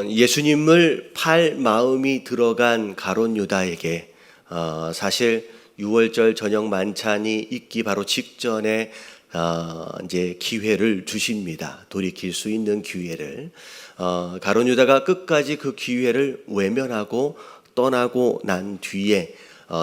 예수님을 팔 마음이 들어간 가룟 유다에게 사실 6월절 저녁 만찬이 있기 바로 직전에 이제 기회를 주십니다. 돌이킬 수 있는 기회를. 가룟 유다가 끝까지 그 기회를 외면하고 떠나고 난 뒤에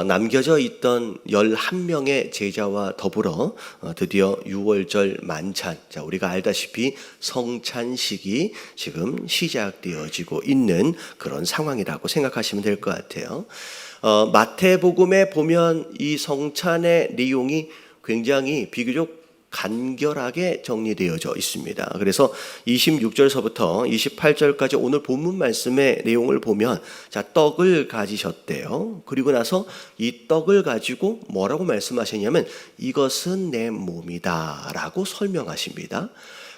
남겨져 있던 11명의 제자와 더불어 드디어 6월절 만찬, 자, 우리가 알다시피 성찬식이 지금 시작되어지고 있는 그런 상황이라고 생각하시면 될 것 같아요. 마태복음에 보면 이 성찬의 내용이 굉장히 비교적 간결하게 정리되어져 있습니다. 그래서 26절서부터 28절까지 오늘 본문 말씀의 내용을 보면, 자, 떡을 가지셨대요. 그리고 나서 이 떡을 가지고 뭐라고 말씀하시냐면 이것은 내 몸이다 라고 설명하십니다.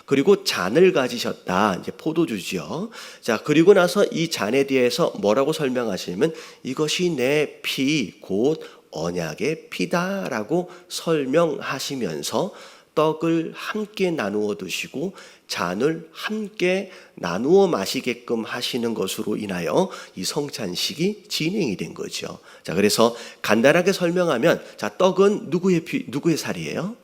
그리고 잔을 가지셨다, 이제 포도주죠. 자, 그리고 나서 이 잔에 대해서 뭐라고 설명하시냐면 이것이 내 피, 곧 언약의 피다라고 설명하시면서 떡을 함께 나누어 드시고 잔을 함께 나누어 마시게끔 하시는 것으로 인하여 이 성찬식이 진행이 된 거죠. 자, 그래서 간단하게 설명하면, 자, 떡은 누구의 살이에요?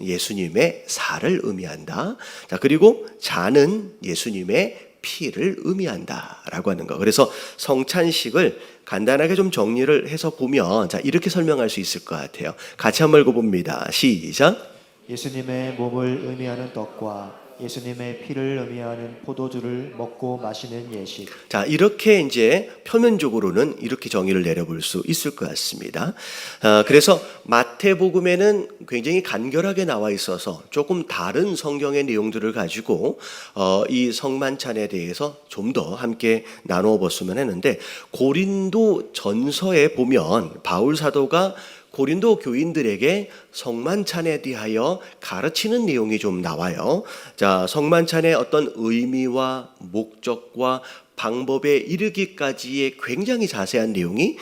예수님의 살을 의미한다. 자, 그리고 잔은 예수님의 피를 의미한다라고 하는 거. 그래서 성찬식을 간단하게 좀 정리를 해서 보면, 자, 이렇게 설명할 수 있을 것 같아요. 같이 한번 읽어봅니다. 시작. 예수님의 몸을 의미하는 떡과 예수님의 피를 의미하는 포도주를 먹고 마시는 예식. 자, 이렇게 이제 표면적으로는 이렇게 정의를 내려볼 수 있을 것 같습니다. 그래서 마태복음에는 굉장히 간결하게 나와 있어서 조금 다른 성경의 내용들을 가지고 이 성만찬에 대해서 좀 더 함께 나누어 봤으면 했는데, 고린도 전서에 보면 바울 사도가 고린도 교인들에게 성만찬에 대하여 가르치는 내용이 좀 나와요. 자, 성만찬의 어떤 의미와 목적과 방법에 이르기까지의 굉장히 자세한 내용이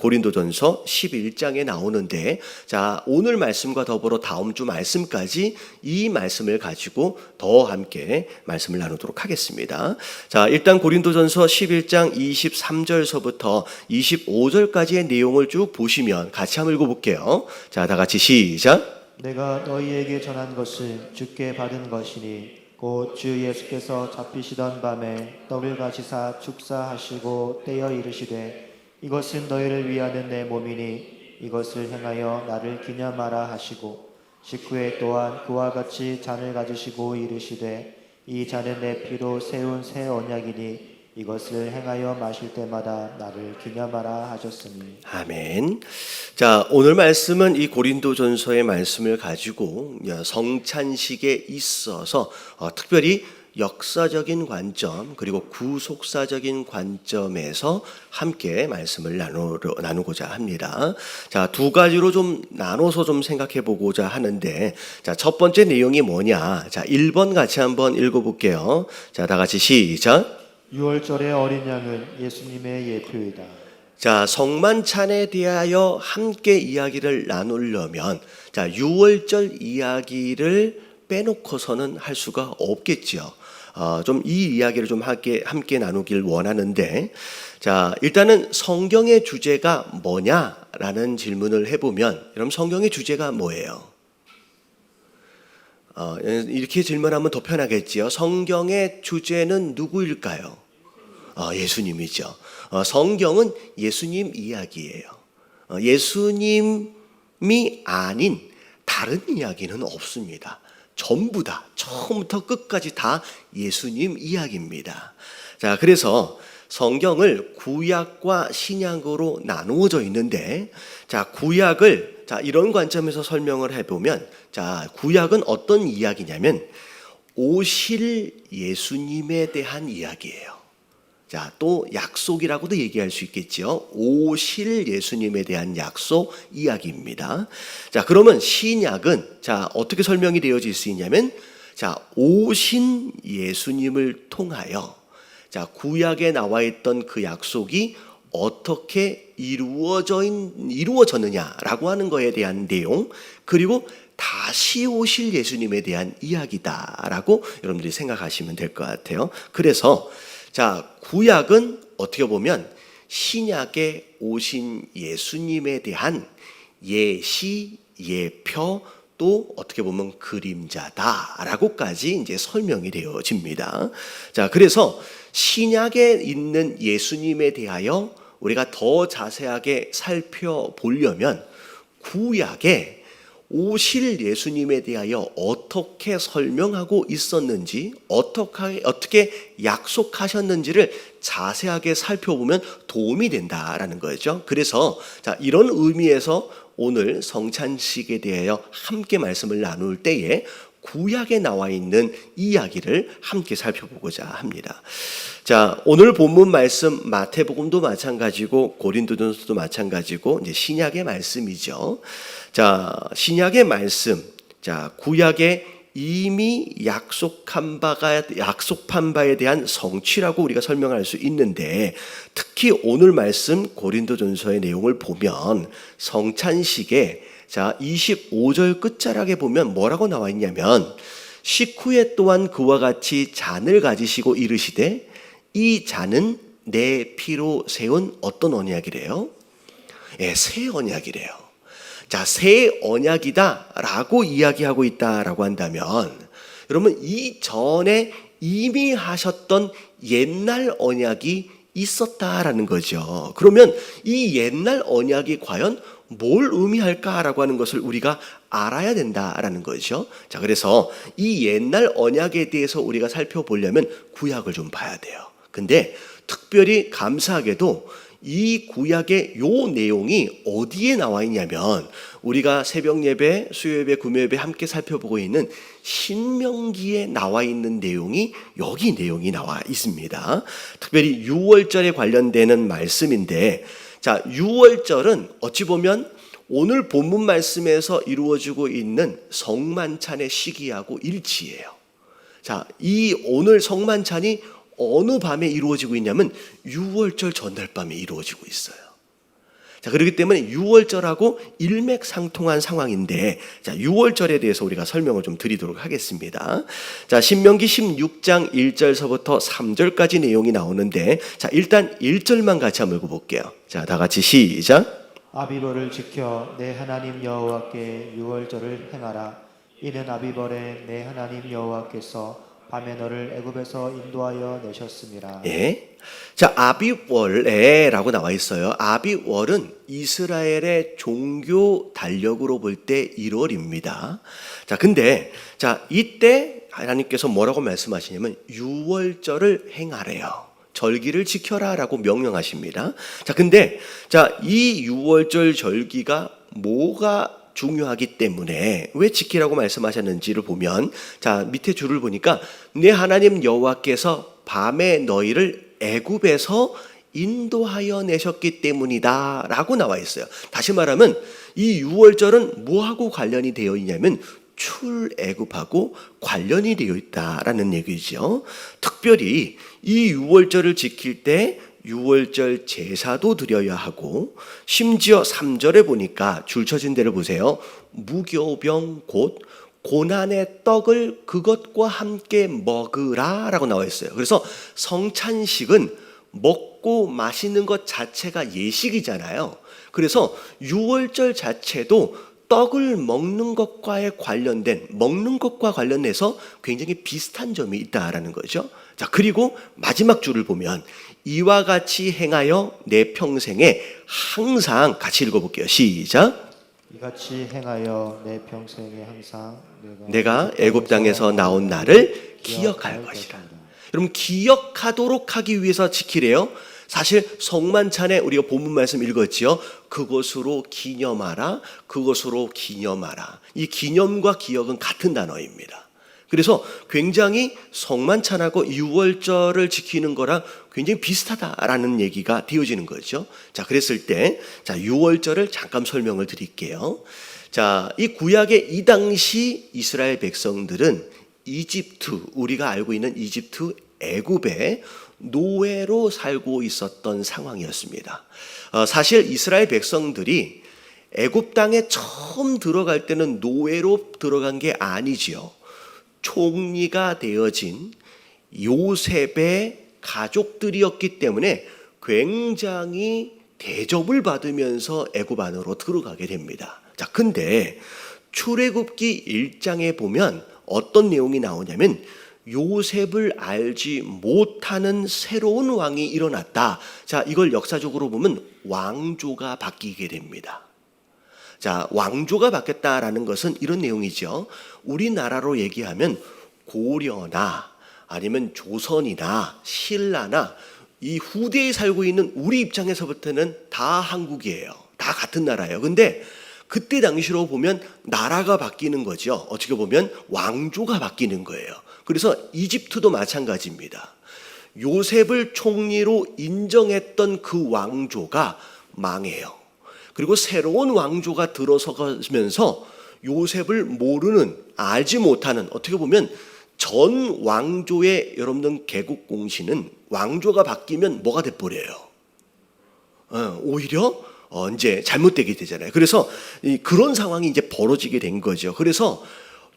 고린도전서 11장에 나오는데, 자, 오늘 말씀과 더불어 다음 주 말씀까지 이 말씀을 가지고 더 함께 말씀을 나누도록 하겠습니다. 자, 일단 고린도전서 11장 23절서부터 25절까지의 내용을 쭉 보시면 같이 한번 읽어볼게요. 자, 다 같이 시작. 내가 너희에게 전한 것은 주께 받은 것이니 곧 주 예수께서 잡히시던 밤에 떡을 가지사 축사하시고 떼어 이르시되 이것은 너희를 위하는 내 몸이니 이것을 행하여 나를 기념하라 하시고, 식후에 또한 그와 같이 잔을 가지시고 이르시되 이 잔은 내 피로 세운 새 언약이니 이것을 행하여 마실 때마다 나를 기념하라 하셨으니. 아멘. 자, 오늘 말씀은 이 고린도전서의 말씀을 가지고 성찬식에 있어서 특별히 역사적인 관점 그리고 구속사적인 관점에서 함께 말씀을 나누고자 합니다. 자, 두 가지로 좀 나눠서 좀 생각해 보고자 하는데, 자, 첫 번째 내용이 뭐냐? 자, 1번 같이 한번 읽어볼게요. 자, 다 같이 시작. 6월절의 어린 양은 예수님의 예표이다. 자, 성만찬에 대하여 함께 이야기를 나누려면, 자, 6월절 이야기를 빼놓고서는 할 수가 없겠죠. 좀 이 이야기를 좀 함께 나누길 원하는데, 자, 일단은 성경의 주제가 뭐냐라는 질문을 해보면, 여러분 성경의 주제가 뭐예요? 이렇게 질문하면 더 편하겠지요. 성경의 주제는 누구일까요? 예수님이죠. 성경은 예수님 이야기예요. 예수님이 아닌 다른 이야기는 없습니다. 전부 다 처음부터 끝까지 다 예수님 이야기입니다. 자, 그래서 성경을 구약과 신약으로 나누어져 있는데, 자, 구약을 이런 관점에서 설명을 해보면, 자, 구약은 어떤 이야기냐면 오실 예수님에 대한 이야기예요. 자, 또 약속이라고도 얘기할 수 있겠죠. 오실 예수님에 대한 약속 이야기입니다. 자, 그러면 신약은 자, 어떻게 설명이 되어질 수 있냐면, 자, 오신 예수님을 통하여 자, 구약에 나와 있던 그 약속이 어떻게 이루어졌느냐라고 하는 거에 대한 내용, 그리고 다시 오실 예수님에 대한 이야기다라고 여러분들이 생각하시면 될 것 같아요. 그래서 자, 구약은 어떻게 보면 신약에 오신 예수님에 대한 예시, 예표, 또 어떻게 보면 그림자다라고까지 이제 설명이 되어집니다. 자, 그래서 신약에 있는 예수님에 대하여 우리가 더 자세하게 살펴보려면 구약에 오실 예수님에 대하여 어떻게 설명하고 있었는지, 어떻게 약속하셨는지를 자세하게 살펴보면 도움이 된다라는 거죠. 그래서 자, 이런 의미에서 오늘 성찬식에 대하여 함께 말씀을 나눌 때에 구약에 나와 있는 이야기를 함께 살펴보고자 합니다. 자, 오늘 본문 말씀 마태복음도 마찬가지고 고린도전서도 마찬가지고 이제 신약의 말씀이죠. 자, 신약의 말씀. 자, 구약에 이미 약속한 바에 대한 성취라고 우리가 설명할 수 있는데, 특히 오늘 말씀 고린도전서의 내용을 보면 성찬식에 자, 25절 끝자락에 보면 뭐라고 나와 있냐면, 식후에 또한 그와 같이 잔을 가지시고 이르시되 이 잔은 내 피로 세운 어떤 언약이래요? 예, 새 언약이래요. 자, 새 언약이다라고 이야기하고 있다라고 한다면, 여러분 이전에 이미 하셨던 옛날 언약이 있었다라는 거죠. 그러면 이 옛날 언약이 과연 뭘 의미할까라고 하는 것을 우리가 알아야 된다라는 거죠. 자, 그래서 이 옛날 언약에 대해서 우리가 살펴보려면 구약을 좀 봐야 돼요. 근데 특별히 감사하게도 이 구약의 요 내용이 어디에 나와 있냐면, 우리가 새벽 예배, 수요 예배, 금요 예배 함께 살펴보고 있는 신명기에 나와 있는 내용이 여기 내용이 나와 있습니다. 특별히 유월절에 관련되는 말씀인데, 자, 유월절은 어찌 보면 오늘 본문 말씀에서 이루어지고 있는 성만찬의 시기하고 일치해요. 자, 이 오늘 성만찬이 어느 밤에 이루어지고 있냐면 6월절 전날 밤에 이루어지고 있어요. 자, 그렇기 때문에 6월절하고 일맥상통한 상황인데, 자, 6월절에 대해서 우리가 설명을 좀 드리도록 하겠습니다. 자, 신명기 16장 1절서부터 3절까지 내용이 나오는데, 자, 일단 1절만 같이 한번 읽어볼게요. 자, 다 같이 시작. 아비벌을 지켜 내 하나님 여호와께 유월절을 행하라. 이는 아비벌에 내 하나님 여호와께서 밤에 너를 애굽에서 인도하여 내셨음이라. 예. 자, 아비월에라고 나와 있어요. 아비월은 이스라엘의 종교 달력으로 볼 때 1월입니다. 자, 근데 자, 이때 하나님께서 뭐라고 말씀하시냐면 6월절을 행하래요. 절기를 지켜라라고 명령하십니다. 자, 근데 자, 이 6월절 절기가 뭐가 중요하기 때문에 왜 지키라고 말씀하셨는지를 보면, 자, 밑에 줄을 보니까 내 하나님 여호와께서 밤에 너희를 애굽에서 인도하여 내셨기 때문이다 라고 나와 있어요. 다시 말하면 이 6월절은 뭐하고 관련이 되어 있냐면 출애굽하고 관련이 되어 있다라는 얘기죠. 특별히 이 6월절을 지킬 때 6월절 제사도 드려야 하고, 심지어 3절에 보니까 줄 쳐진 데를 보세요. 무교병 곧 고난의 떡을 그것과 함께 먹으라 라고 나와 있어요. 그래서 성찬식은 먹고 마시는 것 자체가 예식이잖아요. 그래서 6월절 자체도 떡을 먹는 것과 관련해서 굉장히 비슷한 점이 있다라는 거죠. 자, 그리고 마지막 줄을 보면 이와 같이 행하여 내 평생에 항상, 같이 읽어볼게요. 시작. 이같이 행하여 내 평생에 항상 내가 애굽 땅에서 나온 날을 기억할 것이라. 여러분, 기억하도록 하기 위해서 지키래요. 사실 성만찬에 우리가 본문 말씀 읽었지요. 그것으로 기념하라, 그것으로 기념하라. 이 기념과 기억은 같은 단어입니다. 그래서 굉장히 성만찬하고 6월절을 지키는 거랑 굉장히 비슷하다라는 얘기가 되어지는 거죠. 자, 그랬을 때, 자, 6월절을 잠깐 설명을 드릴게요. 자, 이 구약의 이 당시 이스라엘 백성들은 이집트, 우리가 알고 있는 이집트 애굽에 노예로 살고 있었던 상황이었습니다. 사실 이스라엘 백성들이 애굽 땅에 처음 들어갈 때는 노예로 들어간 게 아니지요. 총리가 되어진 요셉의 가족들이었기 때문에 굉장히 대접을 받으면서 애굽 안으로 들어가게 됩니다. 자, 근데 출애굽기 1장에 보면 어떤 내용이 나오냐면 요셉을 알지 못하는 새로운 왕이 일어났다. 자, 이걸 역사적으로 보면 왕조가 바뀌게 됩니다. 자, 왕조가 바뀌었다라는 것은 이런 내용이죠. 우리나라로 얘기하면 고려나 아니면 조선이나 신라나 이 후대에 살고 있는 우리 입장에서부터는 다 한국이에요. 다 같은 나라예요. 근데 그때 당시로 보면 나라가 바뀌는 거죠. 어떻게 보면 왕조가 바뀌는 거예요. 그래서 이집트도 마찬가지입니다. 요셉을 총리로 인정했던 그 왕조가 망해요. 그리고 새로운 왕조가 들어서면서 요셉을 모르는, 알지 못하는, 어떻게 보면 전 왕조의 여러분들 개국공신은 왕조가 바뀌면 뭐가 돼버려요? 오히려 이제 잘못되게 되잖아요. 그래서 그런 상황이 이제 벌어지게 된 거죠. 그래서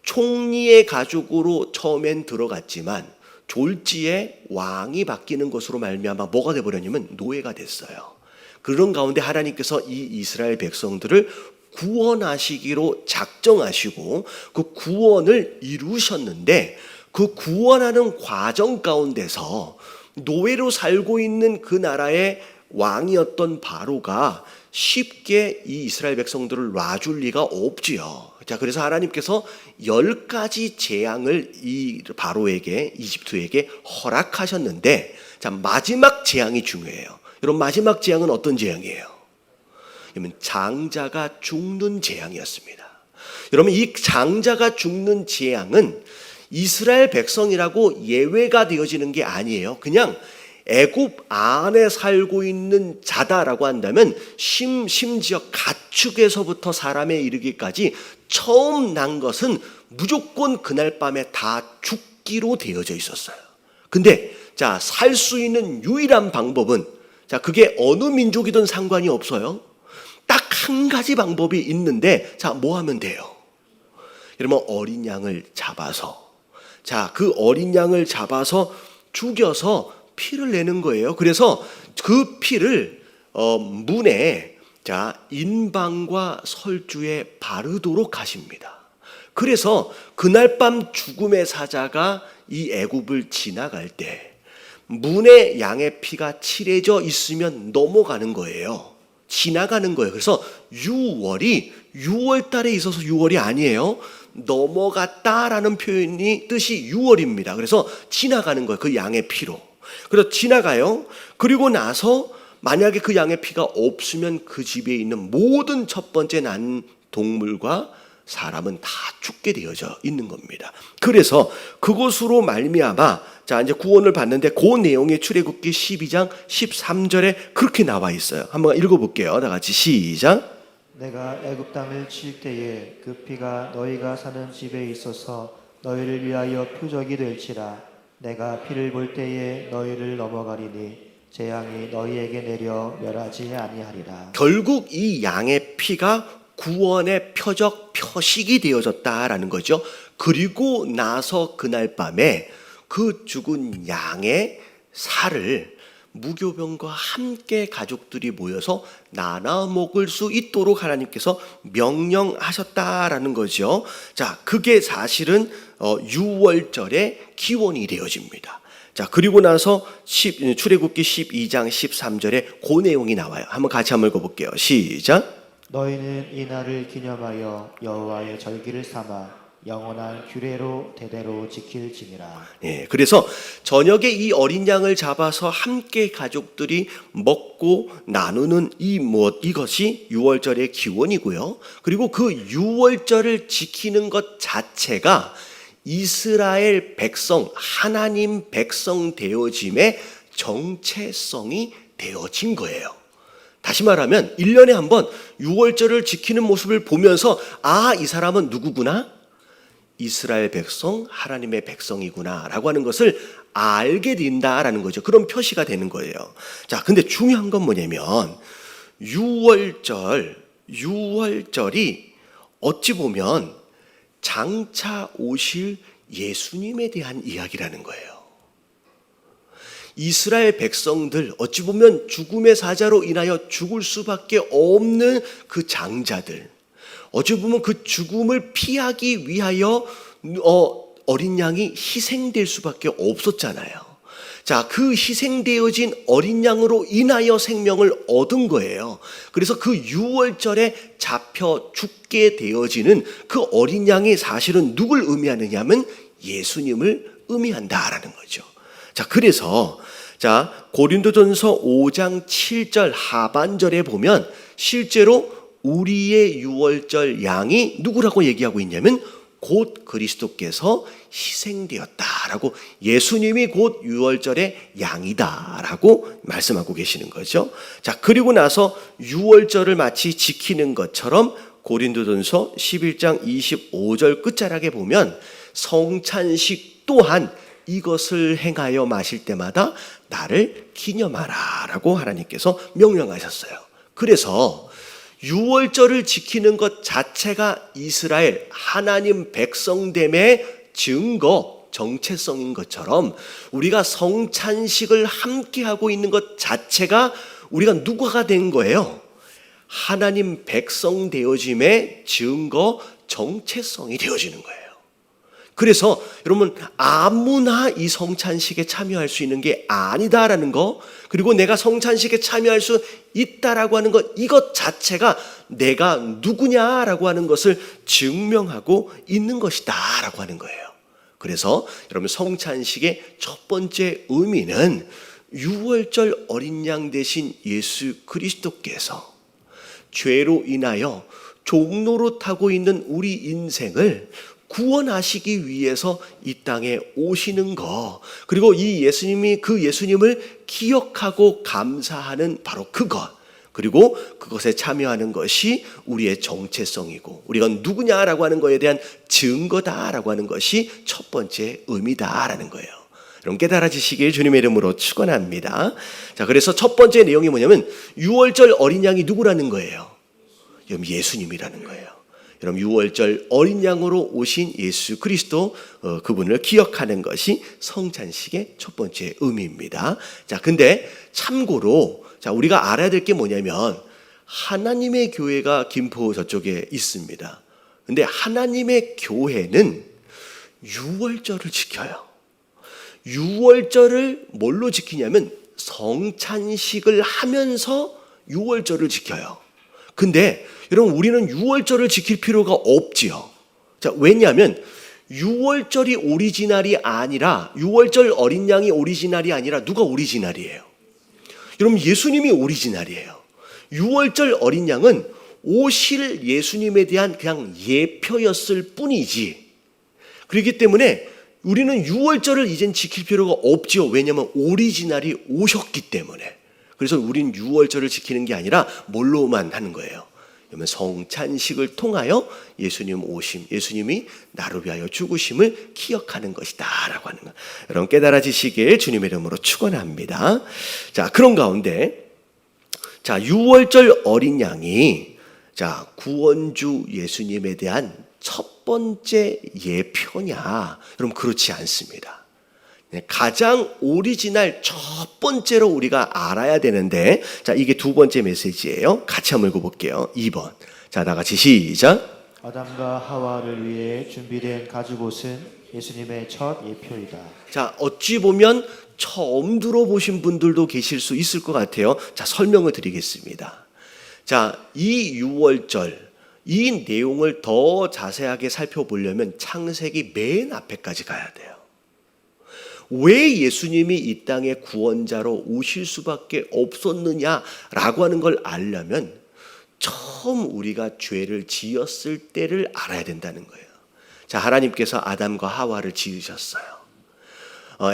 총리의 가족으로 처음엔 들어갔지만 졸지에 왕이 바뀌는 것으로 말미암아 뭐가 돼버렸냐면 노예가 됐어요. 그런 가운데 하나님께서 이 이스라엘 백성들을 구원하시기로 작정하시고 그 구원을 이루셨는데 그 구원하는 과정 가운데서 노예로 살고 있는 그 나라의 왕이었던 바로가 쉽게 이 이스라엘 백성들을 놔줄 리가 없지요. 자, 그래서 하나님께서 10가지 재앙을 이 바로에게, 이집트에게 허락하셨는데, 자, 마지막 재앙이 중요해요. 여러분, 마지막 재앙은 어떤 재앙이에요? 여러분, 장자가 죽는 재앙이었습니다. 여러분, 이 장자가 죽는 재앙은 이스라엘 백성이라고 예외가 되어지는 게 아니에요. 그냥 애굽 안에 살고 있는 자다라고 한다면 심지어 가축에서부터 사람에 이르기까지 처음 난 것은 무조건 그날 밤에 다 죽기로 되어져 있었어요. 근데 자, 살 수 있는 유일한 방법은, 자, 그게 어느 민족이든 상관이 없어요. 딱 한 가지 방법이 있는데, 자, 뭐 하면 돼요? 여러분, 어린 양을 잡아서, 자, 그 어린 양을 잡아서 죽여서 피를 내는 거예요. 그래서 그 피를 문에, 자, 인방과 설주에 바르도록 하십니다. 그래서 그날 밤 죽음의 사자가 이 애굽을 지나갈 때 문에 양의 피가 칠해져 있으면 넘어가는 거예요. 지나가는 거예요. 그래서 6월 달에 있어서 6월이 아니에요. 넘어갔다라는 표현이 뜻이 6월입니다. 그래서 지나가는 거예요. 그 양의 피로. 그래서 지나가요. 그리고 나서 만약에 그 양의 피가 없으면 그 집에 있는 모든 첫 번째 난 동물과 사람은 다 죽게 되어져 있는 겁니다. 그래서 그것으로 말미암아, 자, 이제 구원을 받는데 그 내용이 출애굽기 12장 13절에 그렇게 나와 있어요. 한번 읽어볼게요. 다 같이 시작. 내가 애굽 땅을 칠 때에 그 피가 너희가 사는 집에 있어서 너희를 위하여 표적이 될지라. 내가 피를 볼 때에 너희를 넘어가리니 재앙이 너희에게 내려 멸하지 아니하리라. 결국 이 양의 피가 구원의 표식이 되어졌다라는 거죠. 그리고 나서 그날 밤에 그 죽은 양의 살을 무교병과 함께 가족들이 모여서 나눠 먹을 수 있도록 하나님께서 명령하셨다라는 거죠. 자, 그게 사실은 6월절의 기원이 되어집니다. 자, 그리고 나서 출애굽기 12장 13절에 그 내용이 나와요. 한번 같이 한번 읽어볼게요. 시작. 너희는 이 날을 기념하여 여호와의 절기를 삼아 영원한 규례로 대대로 지킬지니라. 예, 그래서 저녁에 이 어린 양을 잡아서 함께 가족들이 먹고 나누는 이것이 6월절의 기원이고요. 그리고 그 6월절을 지키는 것 자체가 이스라엘 백성, 하나님 백성 되어짐의 정체성이 되어진 거예요. 다시 말하면 1년에 한 번 6월절을 지키는 모습을 보면서, 아, 이 사람은 누구구나? 이스라엘 백성, 하나님의 백성이구나 라고 하는 것을 알게 된다라는 거죠. 그런 표시가 되는 거예요. 자, 근데 중요한 건 뭐냐면 6월절 유월절이 어찌 보면 장차 오실 예수님에 대한 이야기라는 거예요. 이스라엘 백성들, 어찌 보면 죽음의 사자로 인하여 죽을 수밖에 없는 그 장자들, 어찌 보면 그 죽음을 피하기 위하여 어린 양이 희생될 수밖에 없었잖아요. 자, 그 희생되어진 어린 양으로 인하여 생명을 얻은 거예요. 그래서 그 유월절에 잡혀 죽게 되어지는 그 어린 양이 사실은 누굴 의미하느냐 하면 예수님을 의미한다라는 거죠. 자, 그래서 고린도전서 5장 7절 하반절에 보면 실제로 우리의 유월절 양이 누구라고 얘기하고 있냐면 곧 그리스도께서 희생되었다라고, 예수님이 곧 유월절의 양이다라고 말씀하고 계시는 거죠. 자, 그리고 나서 유월절을 마치 지키는 것처럼 고린도전서 11장 25절 끝자락에 보면 성찬식 또한 이것을 행하여 마실 때마다 나를 기념하라 라고 하나님께서 명령하셨어요. 그래서 유월절을 지키는 것 자체가 이스라엘 하나님 백성됨의 증거, 정체성인 것처럼 우리가 성찬식을 함께하고 있는 것 자체가 우리가 누구가 된 거예요? 하나님 백성 되어짐의 증거, 정체성이 되어지는 거예요. 그래서 여러분, 아무나 이 성찬식에 참여할 수 있는 게 아니다라는 거, 그리고 내가 성찬식에 참여할 수 있다라고 하는 것, 이것 자체가 내가 누구냐라고 하는 것을 증명하고 있는 것이다라고 하는 거예요. 그래서 여러분, 성찬식의 첫 번째 의미는 유월절 어린 양 대신 예수 그리스도께서 죄로 인하여 종로로 타고 있는 우리 인생을 구원하시기 위해서 이 땅에 오시는 것, 그리고 이 예수님이 그 예수님을 기억하고 감사하는 바로 그것, 그리고 그것에 참여하는 것이 우리의 정체성이고 우리가 누구냐라고 하는 것에 대한 증거다라고 하는 것이 첫 번째 의미다라는 거예요. 여러분, 깨달아지시길 주님의 이름으로 축원합니다. 자, 그래서 첫 번째 내용이 뭐냐면 유월절 어린 양이 누구라는 거예요? 여러분, 예수님이라는 거예요. 여러분, 유월절 어린 양으로 오신 예수 그리스도, 그분을 기억하는 것이 성찬식의 첫 번째 의미입니다. 자, 근데 참고로 우리가 알아야 될 게 뭐냐면 하나님의 교회가 김포 저쪽에 있습니다. 근데 하나님의 교회는 유월절을 지켜요. 유월절을 뭘로 지키냐면 성찬식을 하면서 유월절을 지켜요. 근데 여러분, 우리는 유월절을 지킬 필요가 없지요. 자, 왜냐하면 유월절이 오리지널이 아니라, 유월절 어린 양이 오리지널이 아니라 누가 오리지널이에요? 여러분, 예수님이 오리지널이에요. 유월절 어린 양은 오실 예수님에 대한 그냥 예표였을 뿐이지. 그렇기 때문에 우리는 유월절을 이젠 지킬 필요가 없지요. 왜냐하면 오리지널이 오셨기 때문에. 그래서 우린 유월절을 지키는 게 아니라 뭘로만 하는 거예요? 그러면 성찬식을 통하여 예수님 오심, 예수님이 나를 위하여 죽으심을 기억하는 것이다 라고 하는 거. 여러분, 깨달아지시길 주님의 이름으로 축원합니다. 자, 그런 가운데 유월절 어린 양이 구원주 예수님에 대한 첫 번째 예표냐? 여러분, 그렇지 않습니다. 가장 오리지널 첫 번째로 우리가 알아야 되는데, 이게 두 번째 메시지예요. 같이 한번 읽어볼게요. 2번. 다 같이 시작. 아담과 하와를 위해 준비된 가죽옷은 예수님의 첫 예표이다. 어찌 보면 처음 들어보신 분들도 계실 수 있을 것 같아요. 설명을 드리겠습니다. 이 유월절, 이 내용을 더 자세하게 살펴보려면 창세기 맨 앞에까지 가야 돼요. 왜 예수님이 이 땅에 구원자로 오실 수밖에 없었느냐라고 하는 걸 알려면 처음 우리가 죄를 지었을 때를 알아야 된다는 거예요. 하나님께서 아담과 하와를 지으셨어요.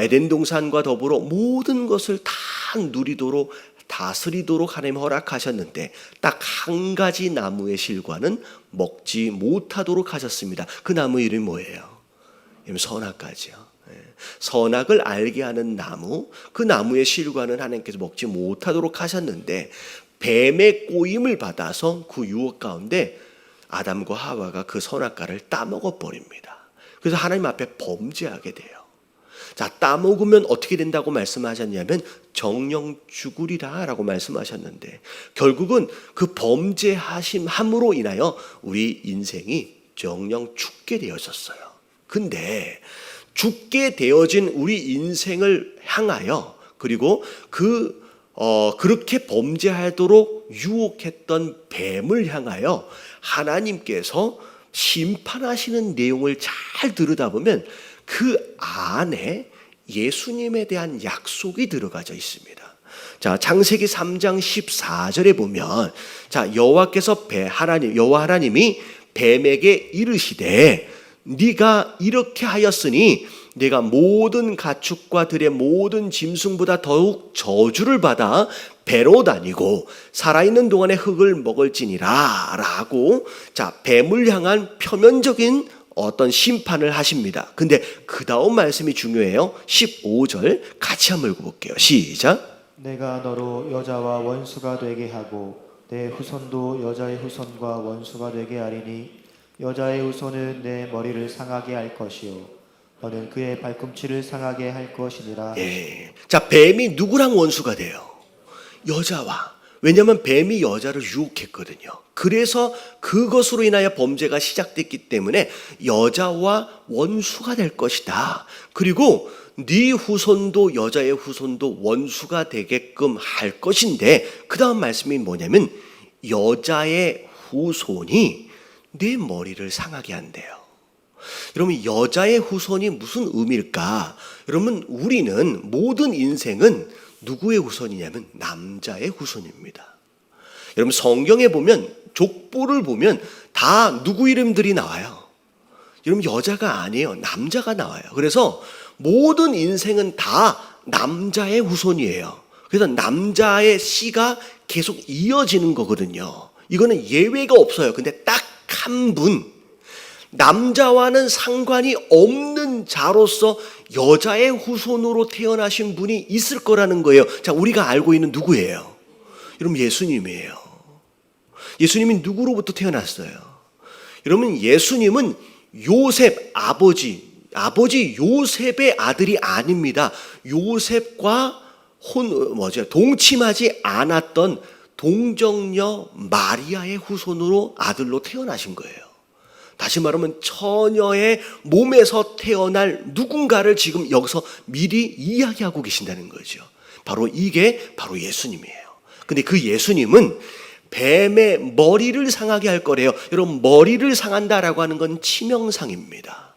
에덴 동산과 더불어 모든 것을 다 누리도록, 다스리도록 하나님 허락하셨는데 딱 한 가지 나무의 실과는 먹지 못하도록 하셨습니다. 그 나무 이름이 뭐예요? 선악과지요. 선악을 알게 하는 나무, 그 나무의 실과는 하나님께서 먹지 못하도록 하셨는데 뱀의 꼬임을 받아서 그 유혹 가운데 아담과 하와가 그 선악과를 따먹어 버립니다. 그래서 하나님 앞에 범죄하게 돼요. 자, 따먹으면 어떻게 된다고 말씀하셨냐면 정령 죽으리라 라고 말씀하셨는데, 결국은 그 범죄함으로 인하여 우리 인생이 정령 죽게 되었었어요. 근데 죽게 되어진 우리 인생을 향하여, 그리고 그렇게 범죄하도록 유혹했던 뱀을 향하여 하나님께서 심판하시는 내용을 잘 들여다보면 그 안에 예수님에 대한 약속이 들어가져 있습니다. 자, 창세기 3장 14절에 보면, 자, 여호와 하나님이 뱀에게 이르시되 네가 이렇게 하였으니 내가 모든 가축과 들의 모든 짐승보다 더욱 저주를 받아 배로 다니고 살아있는 동안에 흙을 먹을지니라 라고, 자, 뱀을 향한 표면적인 어떤 심판을 하십니다. 근데 그 다음 말씀이 중요해요. 15절 같이 한번 읽어볼게요. 시작. 내가 너로 여자와 원수가 되게 하고 내 후손도 여자의 후손과 원수가 되게 하리니 여자의 후손은 내 머리를 상하게 할 것이요 너는 그의 발꿈치를 상하게 할 것이니라. 예. 자, 뱀이 누구랑 원수가 돼요? 여자와. 왜냐하면 뱀이 여자를 유혹했거든요. 그래서 그것으로 인하여 범죄가 시작됐기 때문에 여자와 원수가 될 것이다. 그리고 네 후손도 여자의 후손도 원수가 되게끔 할 것인데, 그 다음 말씀이 뭐냐면 여자의 후손이 네 머리를 상하게 한대요. 여러분, 여자의 후손이 무슨 의미일까? 여러분, 우리는 모든 인생은 누구의 후손이냐면 남자의 후손입니다. 여러분, 성경에 보면 족보를 보면 다 누구 이름들이 나와요? 여러분, 여자가 아니에요. 남자가 나와요. 그래서 모든 인생은 다 남자의 후손이에요. 그래서 남자의 씨가 계속 이어지는 거거든요. 이거는 예외가 없어요. 근데 딱 한 분, 남자와는 상관이 없는 자로서 여자의 후손으로 태어나신 분이 있을 거라는 거예요. 자, 우리가 알고 있는 누구예요? 여러분, 예수님이에요. 예수님이 누구로부터 태어났어요? 여러분, 예수님은 요셉 아버지 요셉의 아들이 아닙니다. 요셉과 동침하지 않았던 동정녀 마리아의 후손으로 아들로 태어나신 거예요. 다시 말하면 처녀의 몸에서 태어날 누군가를 지금 여기서 미리 이야기하고 계신다는 거죠. 이게 바로 예수님이에요. 근데 그 예수님은 뱀의 머리를 상하게 할 거래요. 여러분, 머리를 상한다라고 하는 건 치명상입니다.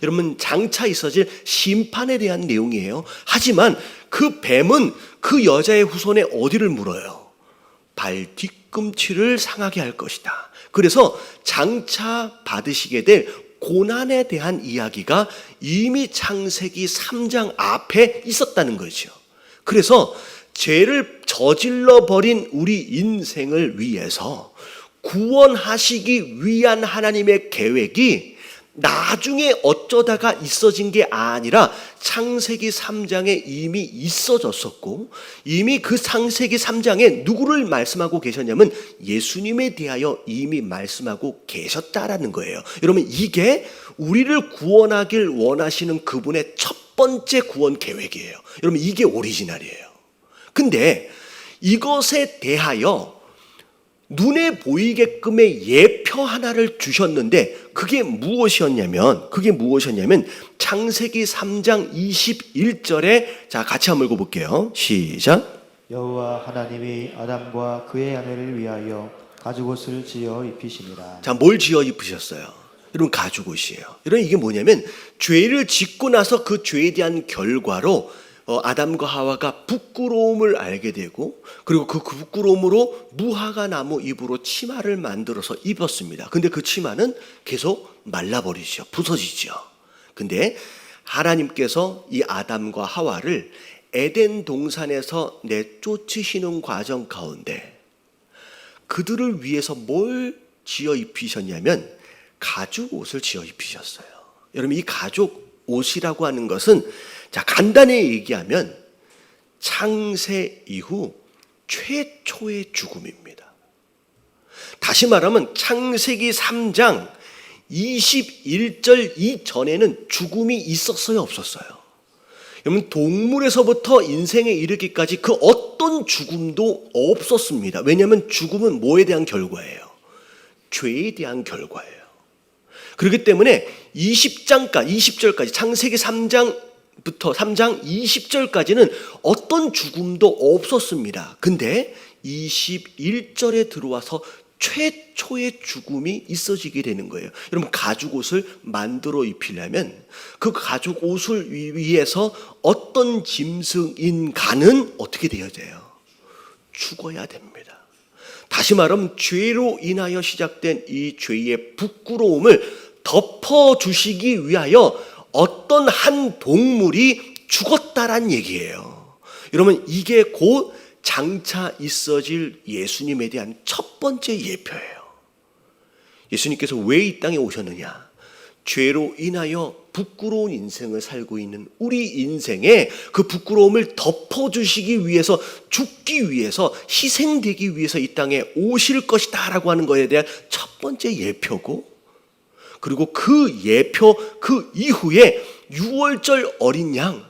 여러분, 장차 있어질 심판에 대한 내용이에요. 하지만 그 뱀은 그 여자의 후손에 어디를 물어요? 발 뒤꿈치를 상하게 할 것이다. 그래서 장차 받으시게 될 고난에 대한 이야기가 이미 창세기 3장 앞에 있었다는 거죠. 그래서 죄를 저질러 버린 우리 인생을 위해서 구원하시기 위한 하나님의 계획이 나중에 어쩌다가 있어진 게 아니라 창세기 3장에 이미 있어졌었고, 이미 그 창세기 3장에 누구를 말씀하고 계셨냐면 예수님에 대하여 이미 말씀하고 계셨다라는 거예요. 여러분, 이게 우리를 구원하길 원하시는 그분의 첫 번째 구원 계획이에요. 여러분, 이게 오리지널이에요. 근데 이것에 대하여 눈에 보이게끔의 예표 하나를 주셨는데 그게 무엇이었냐면 창세기 3장 21절에, 자, 같이 한번 읽어볼게요. 시작. 여호와 하나님이 아담과 그의 아내를 위하여 가죽옷을 지어 입히시니라. 자, 뭘 지어 입으셨어요? 여러분, 가죽옷이에요. 여러분, 이게 뭐냐면 죄를 짓고 나서 그 죄에 대한 결과로 아담과 하와가 부끄러움을 알게 되고, 그리고 그 부끄러움으로 무화과 나무 잎으로 치마를 만들어서 입었습니다. 근데 그 치마는 계속 말라버리죠. 부서지죠. 근데 하나님께서 이 아담과 하와를 에덴 동산에서 내쫓으시는 과정 가운데 그들을 위해서 뭘 지어 입히셨냐면 가죽 옷을 지어 입히셨어요. 여러분, 이 가죽 옷이라고 하는 것은, 자, 간단히 얘기하면 창세 이후 최초의 죽음입니다. 다시 말하면 창세기 3장 21절 이전에는 죽음이 있었어요, 없었어요? 여러분, 동물에서부터 인생에 이르기까지 그 어떤 죽음도 없었습니다. 왜냐하면 죽음은 뭐에 대한 결과예요? 죄에 대한 결과예요. 그렇기 때문에 20절까지 창세기 3장부터 3장 20절까지는 어떤 죽음도 없었습니다. 근데 21절에 들어와서 최초의 죽음이 있어지게 되는 거예요. 여러분, 가죽 옷을 만들어 입히려면 그 가죽 옷을 위해서 어떤 짐승인간은 어떻게 되어져요? 죽어야 됩니다. 다시 말하면 죄로 인하여 시작된 이 죄의 부끄러움을 덮어주시기 위하여 어떤 한 동물이 죽었다란 얘기예요. 여러분, 이게 곧 장차 있어질 예수님에 대한 첫 번째 예표예요. 예수님께서 왜 이 땅에 오셨느냐? 죄로 인하여 부끄러운 인생을 살고 있는 우리 인생에 그 부끄러움을 덮어주시기 위해서, 죽기 위해서, 희생되기 위해서 이 땅에 오실 것이다 라고 하는 것에 대한 첫 번째 예표고, 그리고 그 예표 그 이후에 6월절 어린 양,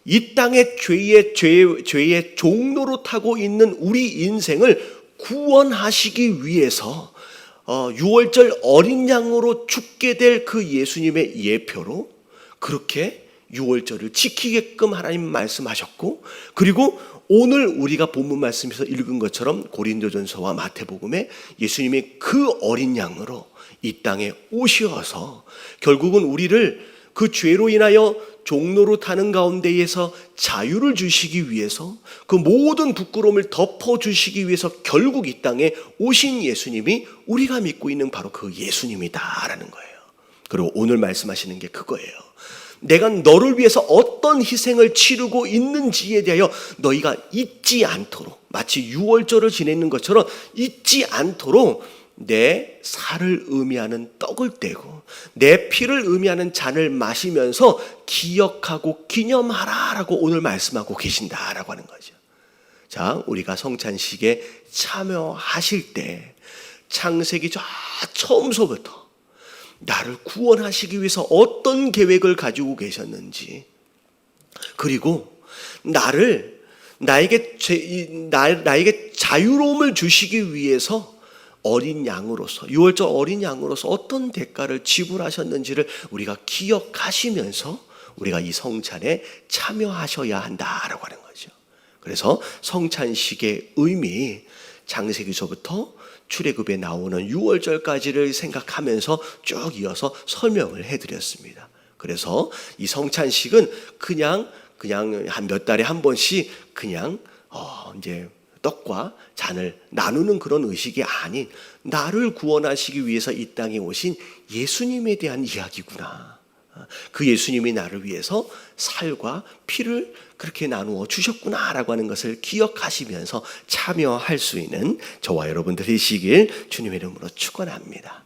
이 땅의 죄의 종로로 타고 있는 우리 인생을 구원하시기 위해서 6월절 어린 양으로 죽게 될 그 예수님의 예표로 그렇게 6월절을 지키게끔 하나님 말씀하셨고, 그리고 오늘 우리가 본문 말씀에서 읽은 것처럼 고린도전서와 마태복음에 예수님이 그 어린 양으로 이 땅에 오셔서 결국은 우리를 그 죄로 인하여 종로로 타는 가운데에서 자유를 주시기 위해서, 그 모든 부끄러움을 덮어주시기 위해서 결국 이 땅에 오신 예수님이 우리가 믿고 있는 바로 그 예수님이다라는 거예요. 그리고 오늘 말씀하시는 게 그거예요. 내가 너를 위해서 어떤 희생을 치르고 있는지에 대하여 너희가 잊지 않도록, 마치 6월절을 지내는 것처럼 잊지 않도록 내 살을 의미하는 떡을 떼고 내 피를 의미하는 잔을 마시면서 기억하고 기념하라라고 오늘 말씀하고 계신다라고 하는 거죠. 자, 우리가 성찬식에 참여하실 때 창세기 저 처음서부터 나를 구원하시기 위해서 어떤 계획을 가지고 계셨는지, 그리고 나에게 자유로움을 주시기 위해서 어린 양으로서, 6월절 어린 양으로서 어떤 대가를 지불하셨는지를 우리가 기억하시면서 우리가 이 성찬에 참여하셔야 한다라고 하는 거죠. 그래서 성찬식의 의미, 창세기서부터 출애굽에 나오는 6월절까지를 생각하면서 쭉 이어서 설명을 해드렸습니다. 그래서 이 성찬식은 그냥 한 몇 달에 한 번씩 그냥 이제 떡과 잔을 나누는 그런 의식이 아닌, 나를 구원하시기 위해서 이 땅에 오신 예수님에 대한 이야기구나. 그 예수님이 나를 위해서 살과 피를 그렇게 나누어 주셨구나라고 하는 것을 기억하시면서 참여할 수 있는 저와 여러분들 되시길 주님의 이름으로 축원합니다.